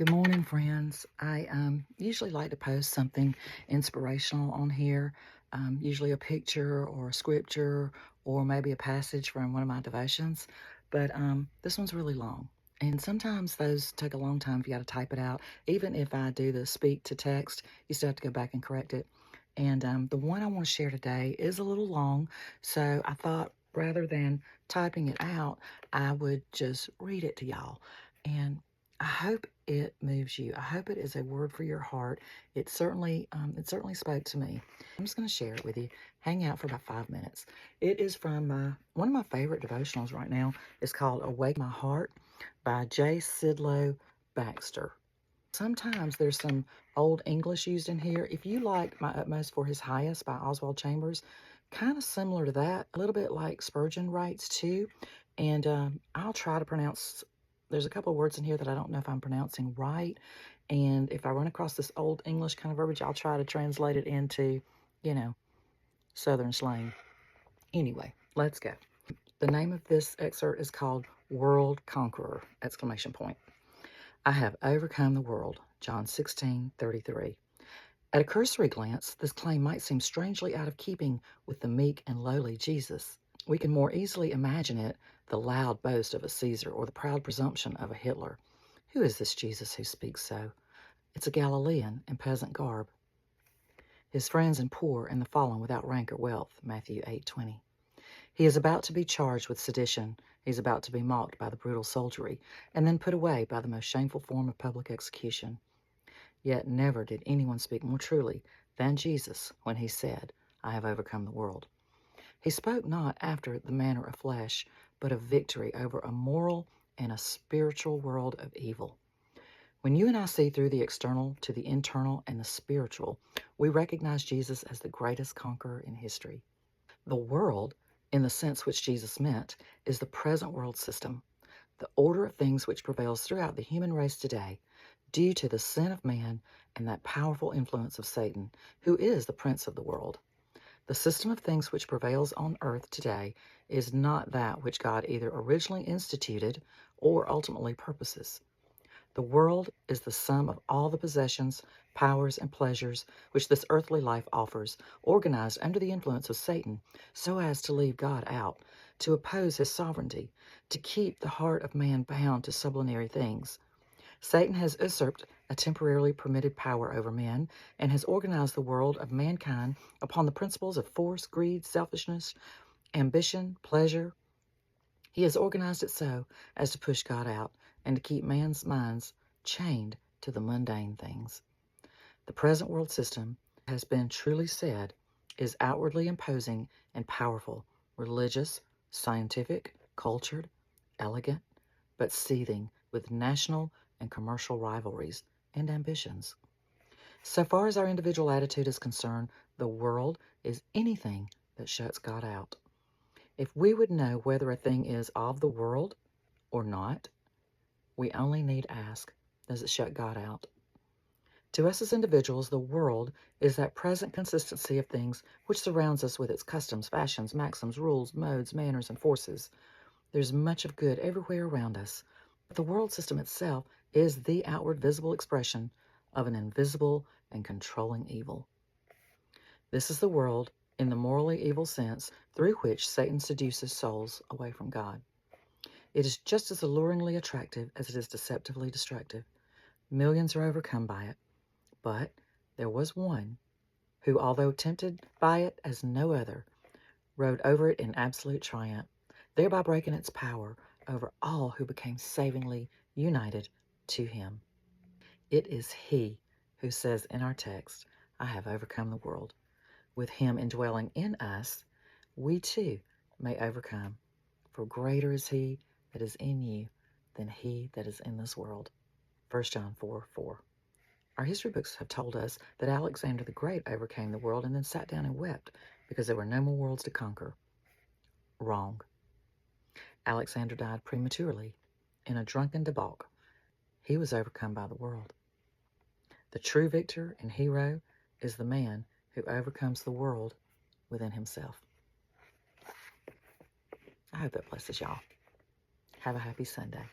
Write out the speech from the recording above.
Good morning, friends. I usually like to post something inspirational on here, usually a picture or a scripture or maybe a passage from one of my devotions. But this one's really long. And sometimes those take a long time if you got to type it out. Even if I do the speak to text, you still have to go back and correct it. And the one I want to share today is a little long. So I thought rather than typing it out, I would just read it to y'all. And I hope it moves you. I hope it is a word for your heart. It certainly spoke to me. I'm just going to share it with you. Hang out for about 5 minutes. It is from one of my favorite devotionals right now. It's called Awake My Heart by J. Sidlow Baxter. Sometimes there's some old English used in here. If you like My Utmost for His Highest by Oswald Chambers, kind of similar to that, a little bit like Spurgeon writes too. And I'll try to pronounce, there's a couple of words in here that I don't know if I'm pronouncing right. And if I run across this old English kind of verbiage, I'll try to translate it into, Southern slang. Anyway, let's go. The name of this excerpt is called World Conqueror, exclamation point. I have overcome the world, John 16:33. At a cursory glance, this claim might seem strangely out of keeping with the meek and lowly Jesus. We can more easily imagine it the loud boast of a Caesar or the proud presumption of a Hitler. Who is this Jesus who speaks so? It's a Galilean in peasant garb. His friends and poor and the fallen without rank or wealth, Matthew 8:20. He is about to be charged with sedition. He's about to be mocked by the brutal soldiery and then put away by the most shameful form of public execution. Yet never did anyone speak more truly than Jesus when he said, I have overcome the world. He spoke not after the manner of flesh, but of victory over a moral and a spiritual world of evil. When you and I see through the external to the internal and the spiritual, we recognize Jesus as the greatest conqueror in history. The world, in the sense which Jesus meant, is the present world system, the order of things which prevails throughout the human race today, due to the sin of man and that powerful influence of Satan, who is the prince of the world. The system of things which prevails on earth today is not that which God either originally instituted or ultimately purposes. The world is the sum of all the possessions, powers, and pleasures which this earthly life offers, organized under the influence of Satan, so as to leave God out, to oppose his sovereignty, to keep the heart of man bound to sublunary things. Satan has usurped a temporarily permitted power over men and has organized the world of mankind upon the principles of force, greed, selfishness, ambition, pleasure. He has organized it so as to push God out and to keep man's minds chained to the mundane things. The present world system has been truly said is outwardly imposing and powerful, religious, scientific, cultured, elegant, but seething with national and commercial rivalries and ambitions. So far as our individual attitude is concerned, the world is anything that shuts God out. If we would know whether a thing is of the world or not, we only need ask, does it shut God out? To us as individuals, the world is that present consistency of things which surrounds us with its customs, fashions, maxims, rules, modes, manners, and forces. There's much of good everywhere around us, but the world system itself is the outward visible expression of an invisible and controlling evil. This is the world, in the morally evil sense, through which Satan seduces souls away from God. It is just as alluringly attractive as it is deceptively destructive. Millions are overcome by it, but there was one who, although tempted by it as no other, rode over it in absolute triumph, thereby breaking its power over all who became savingly united to him. It is he who says in our text, I have overcome the world. With him indwelling in us, we too may overcome. For greater is he that is in you than he that is in this world. 1 John 4:4. Our history books have told us that Alexander the Great overcame the world and then sat down and wept because there were no more worlds to conquer. Wrong. Alexander died prematurely in a drunken debauch. He was overcome by the world. The true victor and hero is the man who overcomes the world within himself. I hope that blesses y'all. Have a happy Sunday.